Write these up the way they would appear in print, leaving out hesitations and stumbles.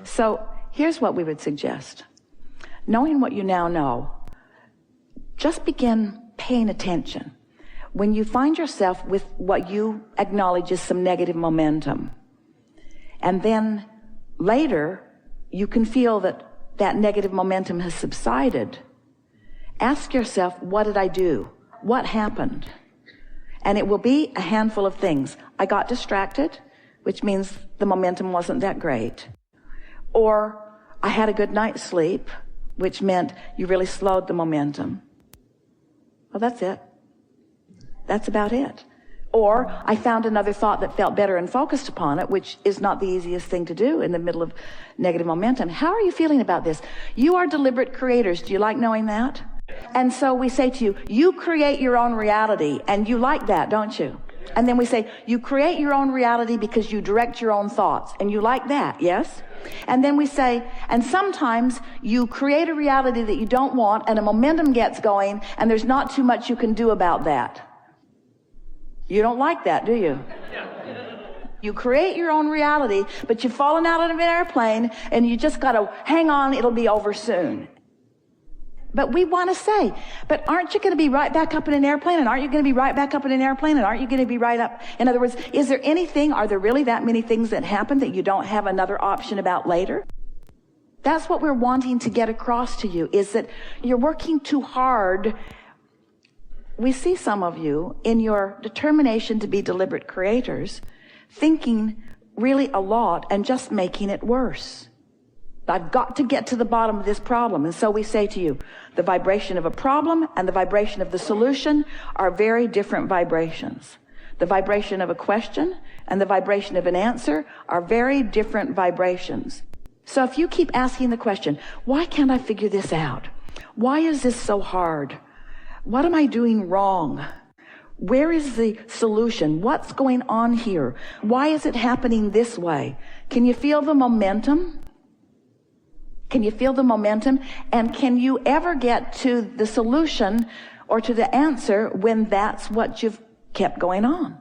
So here's what we would suggest. Knowing what you now know, just begin paying attention. When you find yourself with what you acknowledge is some negative momentum, and then later you can feel that that negative momentum has subsided, ask yourself, what did I do? What happened? And it will be a handful of things. I got distracted, which means the momentum wasn't that great. Or I had a good night's sleep, which meant you really slowed the momentum. Well, that's it. That's about it. Or I found another thought that felt better and focused upon it, which is not the easiest thing to do in the middle of negative momentum. How are you feeling about this? You are deliberate creators. Do you like knowing that? And so we say to you, you create your own reality, and you like that, don't you? And then we say, you create your own reality because you direct your own thoughts, and you like that, yes? And then we say, and sometimes you create a reality that you don't want, and a momentum gets going, and there's not too much you can do about that. You don't like that, do you? You create your own reality, but you've fallen out of an airplane, and you just got to hang on, it'll be over soon. But we want to say, but aren't you going to be right back up in an airplane? And aren't you going to be right back up in an airplane? And aren't you going to be right up? In other words, is there anything, are there really that many things that happen that you don't have another option about later? That's what we're wanting to get across to you, is that you're working too hard. We see some of you in your determination to be deliberate creators, thinking really a lot and just making it worse. I've got to get to the bottom of this problem. And so we say to you, the vibration of a problem and the vibration of the solution are very different vibrations. The vibration of a question and the vibration of an answer are very different vibrations. So if you keep asking the question, why can't I figure this out? Why is this so hard? What am I doing wrong? Where is the solution? What's going on here? Why is it happening this way? Can you feel the momentum? Can you feel the momentum? And can you ever get to the solution or to the answer when that's what you've kept going on?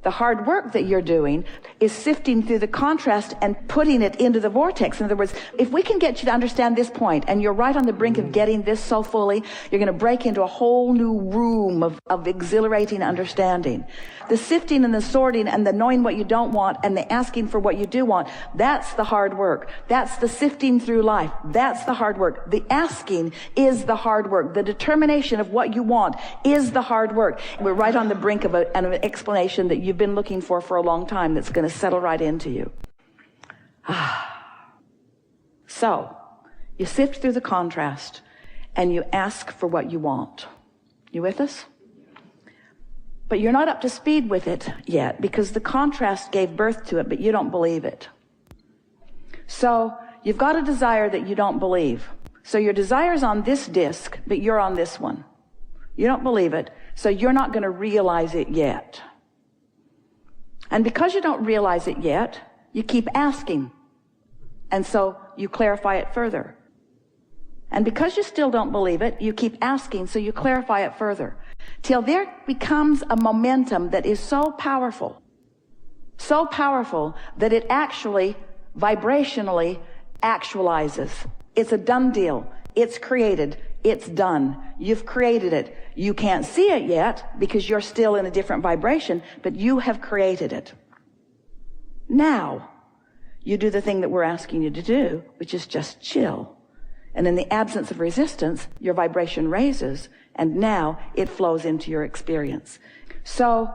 The hard work that you're doing is sifting through the contrast and putting it into the vortex. In other words, if we can get you to understand this point, and you're right on the brink of getting this so fully, you're going to break into a whole new room of exhilarating understanding. The sifting and the sorting and the knowing what you don't want and the asking for what you do want, that's the hard work. That's the sifting through life. That's the hard work. The asking is the hard work. The determination of what you want is the hard work. We're right on the brink of an explanation that you've been looking for a long time that's going to settle right into you. So, you sift through the contrast and you ask for what you want. You with us? But you're not up to speed with it yet because the contrast gave birth to it, but you don't believe it. So, you've got a desire that you don't believe. So your desire's on this disc, but you're on this one. You don't believe it, so you're not going to realize it yet. And because you don't realize it yet, you keep asking. And so you clarify it further. And because you still don't believe it, you keep asking, so you clarify it further. Till there becomes a momentum that is so powerful that it actually, vibrationally, actualizes. It's a done deal. It's created. It's done. You've created it. You can't see it yet because you're still in a different vibration, but you have created it. Now, you do the thing that we're asking you to do, which is just chill. And in the absence of resistance, your vibration raises, and now it flows into your experience. So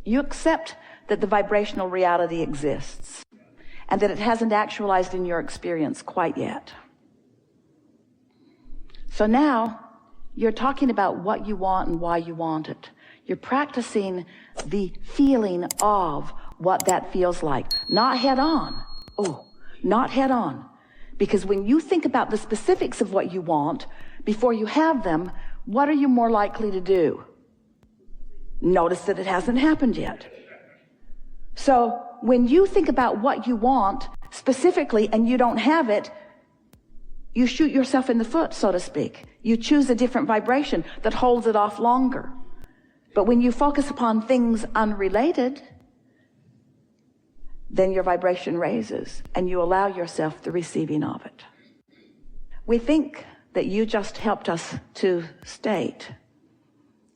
you accept that the vibrational reality exists and that it hasn't actualized in your experience quite yet. So now you're talking about what you want and why you want it. You're practicing the feeling of what that feels like. Not head on. Not head on. Because when you think about the specifics of what you want, before you have them, what are you more likely to do? Notice that it hasn't happened yet. So when you think about what you want specifically and you don't have it, you shoot yourself in the foot, so to speak. You choose a different vibration that holds it off longer. But when you focus upon things unrelated, then your vibration raises and you allow yourself the receiving of it. We think that you just helped us to state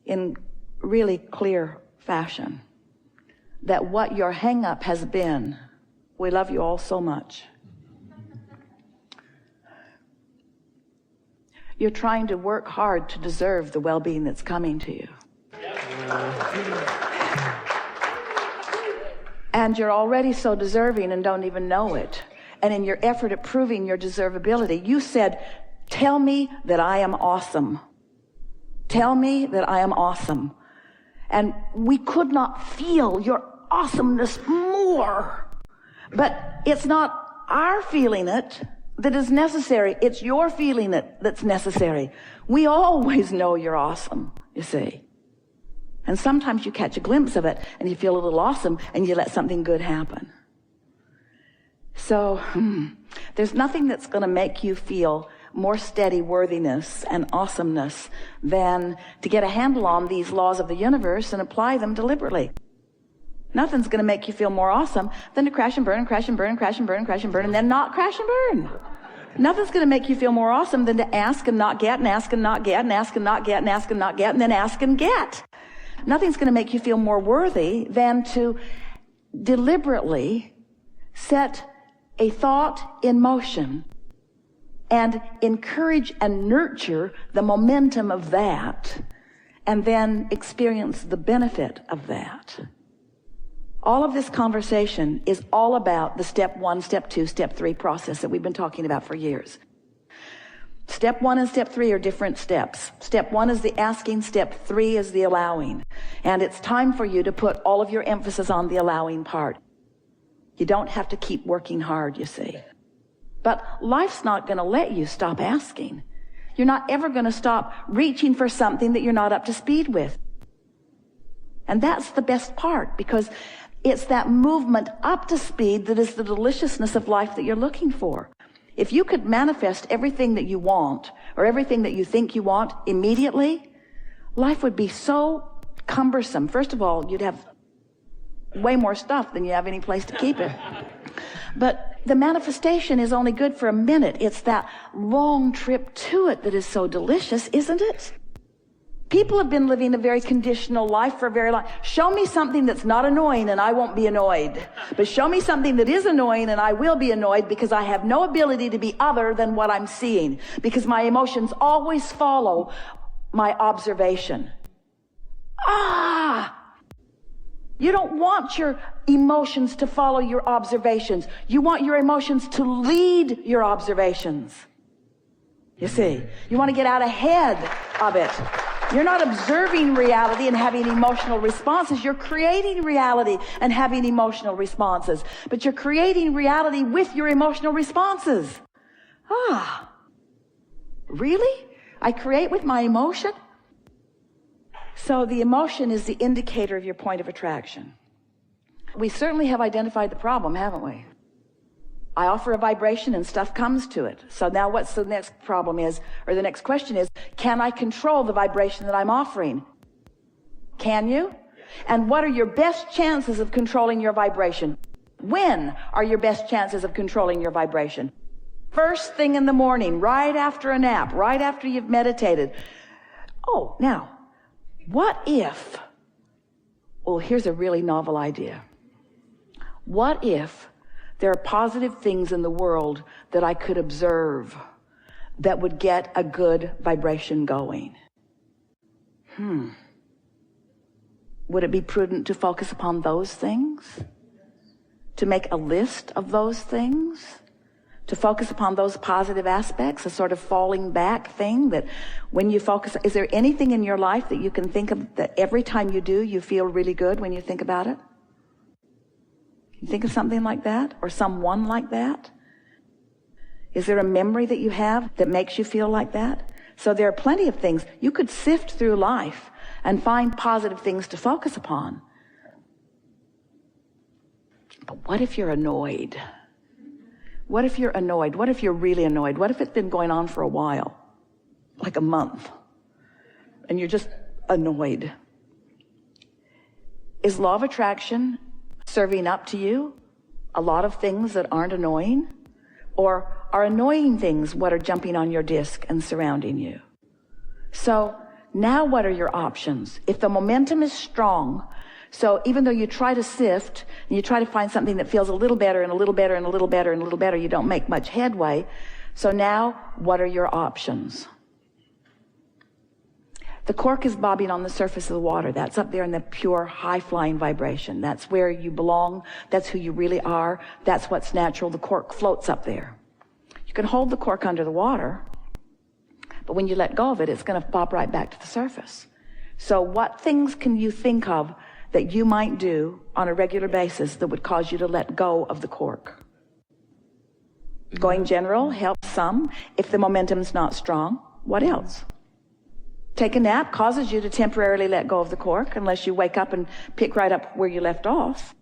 in really clear fashion that what your hang-up has been. We love you all so much. You're trying to work hard to deserve the well-being that's coming to you. And you're already so deserving and don't even know it. And in your effort at proving your deservability, you said, tell me that I am awesome. Tell me that I am awesome. And we could not feel your awesomeness more. But it's not our feeling it that is necessary. It's your feeling it that's necessary. We always know you're awesome, you see. And sometimes you catch a glimpse of it and you feel a little awesome and you let something good happen. So there's nothing that's going to make you feel more steady worthiness and awesomeness than to get a handle on these laws of the universe and apply them deliberately. Nothing's going to make you feel more awesome than to crash and burn and crash and burn and crash and burn and crash and burn and then not crash and burn. Nothing's going to make you feel more awesome than to ask and not get and ask and not get and ask and not get and ask and not get and then ask and get. Nothing's going to make you feel more worthy than to deliberately set a thought in motion and encourage and nurture the momentum of that and then experience the benefit of that. All of this conversation is all about the step 1, step 2, step 3 process that we've been talking about for years. Step 1 and step 3 are different steps. Step 1 is the asking, step 3 is the allowing. And it's time for you to put all of your emphasis on the allowing part. You don't have to keep working hard, you see. But life's not going to let you stop asking. You're not ever going to stop reaching for something that you're not up to speed with. And that's the best part, because it's that movement up to speed that is the deliciousness of life that you're looking for. If you could manifest everything that you want or everything that you think you want immediately, life would be so cumbersome. First of all, you'd have way more stuff than you have any place to keep it. But the manifestation is only good for a minute. It's that long trip to it that is so delicious, isn't it? People have been living a very conditional life for a very long. Show me something that's not annoying and I won't be annoyed. But show me something that is annoying and I will be annoyed, because I have no ability to be other than what I'm seeing, because my emotions always follow my observation. You don't want your emotions to follow your observations. You want your emotions to lead your observations. You see, you want to get out ahead of it. You're not observing reality and having emotional responses. You're creating reality and having emotional responses. But you're creating reality with your emotional responses. Really? I create with my emotion? So the emotion is the indicator of your point of attraction. We certainly have identified the problem, haven't we? I offer a vibration and stuff comes to it. So now what's the next problem is, or the next question is, can I control the vibration that I'm offering? Can you? And what are your best chances of controlling your vibration? When are your best chances of controlling your vibration? First thing in the morning, right after a nap, right after you've meditated. Oh, now, what if, here's a really novel idea. What if there are positive things in the world that I could observe that would get a good vibration going? Would it be prudent to focus upon those things? To make a list of those things? To focus upon those positive aspects, a sort of falling back thing that when you focus, is there anything in your life that you can think of that every time you do, you feel really good when you think about it? You think of something like that, or someone like that? Is there a memory that you have that makes you feel like that? So there are plenty of things. You could sift through life and find positive things to focus upon. But what if you're annoyed? What if you're annoyed? What if you're really annoyed? What if it's been going on for a while, like a month, and you're just annoyed? Is law of attraction serving up to you, a lot of things that aren't annoying? Or are annoying things what are jumping on your disc and surrounding you? So now what are your options? If the momentum is strong, so even though you try to sift and you try to find something that feels a little better and a little better and a little better and a little better, you don't make much headway. So now what are your options? The cork is bobbing on the surface of the water. That's up there in the pure high-flying vibration. That's where you belong. That's who you really are. That's what's natural. The cork floats up there. You can hold the cork under the water, but when you let go of it, it's going to pop right back to the surface. So what things can you think of that you might do on a regular basis that would cause you to let go of the cork? Going general helps some. If the momentum's not strong, what else? Take a nap causes you to temporarily let go of the cork unless you wake up and pick right up where you left off.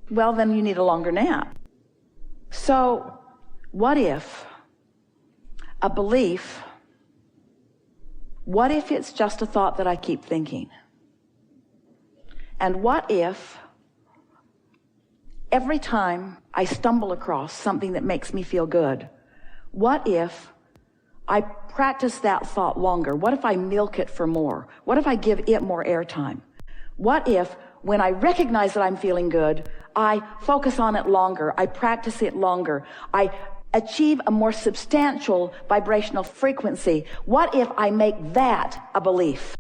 Well, then you need a longer nap. So what if a belief, what if it's just a thought that I keep thinking? And what if every time I stumble across something that makes me feel good, what if I practice that thought longer? What if I milk it for more? What if I give it more airtime? What if when I recognize that I'm feeling good, I focus on it longer, I practice it longer, I achieve a more substantial vibrational frequency? What if I make that a belief?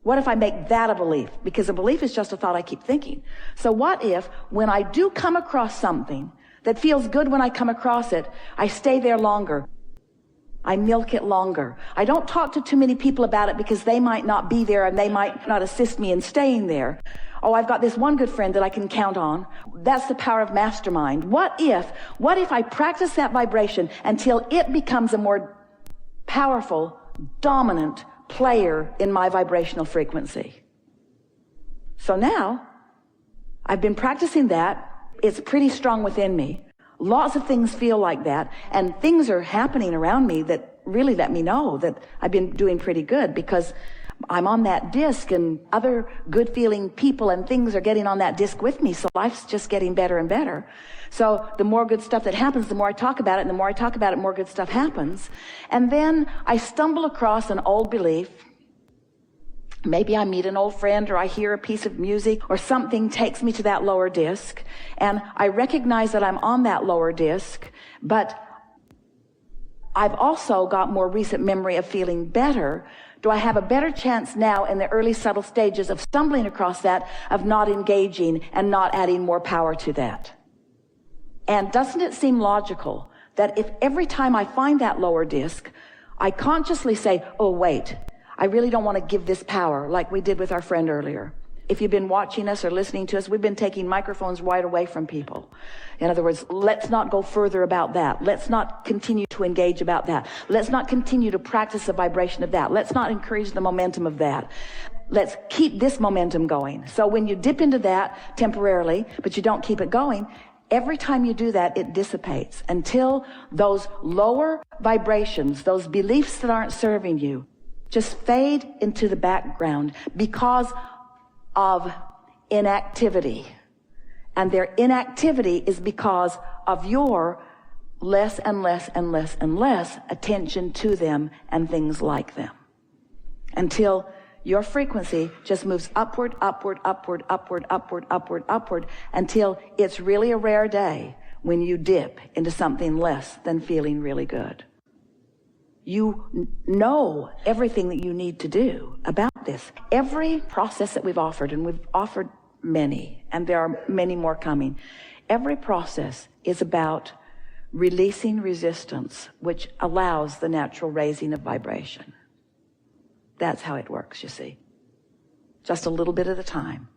What if I make that a belief? Because a belief is just a thought I keep thinking. So what if when I do come across something that feels good when I come across it, I stay there longer? I milk it longer. I don't talk to too many people about it because they might not be there and they might not assist me in staying there. Oh, I've got this one good friend that I can count on. That's the power of mastermind. What if I practice that vibration until it becomes a more powerful, dominant player in my vibrational frequency? So now, I've been practicing that. It's pretty strong within me. Lots of things feel like that, and things are happening around me that really let me know that I've been doing pretty good because I'm on that disc and other good feeling people and things are getting on that disc with me. So life's just getting better and better. So the more good stuff that happens, the more I talk about it, and the more I talk about it, more good stuff happens. And then I stumble across an old belief. Maybe I meet an old friend or I hear a piece of music or something takes me to that lower disc, and I recognize that I'm on that lower disc, but I've also got more recent memory of feeling better. Do I have a better chance now in the early subtle stages of stumbling across that, of not engaging and not adding more power to that? And doesn't it seem logical that if every time I find that lower disc, I consciously say, oh, wait, I really don't want to give this power like we did with our friend earlier. If you've been watching us or listening to us, we've been taking microphones right away from people. In other words, let's not go further about that. Let's not continue to engage about that. Let's not continue to practice the vibration of that. Let's not encourage the momentum of that. Let's keep this momentum going. So when you dip into that temporarily, but you don't keep it going, every time you do that, it dissipates until those lower vibrations, those beliefs that aren't serving you, just fade into the background because of inactivity. And their inactivity is because of your less and less and less and less attention to them and things like them. Until your frequency just moves upward, upward, upward, upward, upward, upward, upward, until it's really a rare day when you dip into something less than feeling really good. You know everything that you need to do about this. Every process that we've offered, and we've offered many, and there are many more coming, every process is about releasing resistance, which allows the natural raising of vibration. That's how it works, you see. Just a little bit at a time.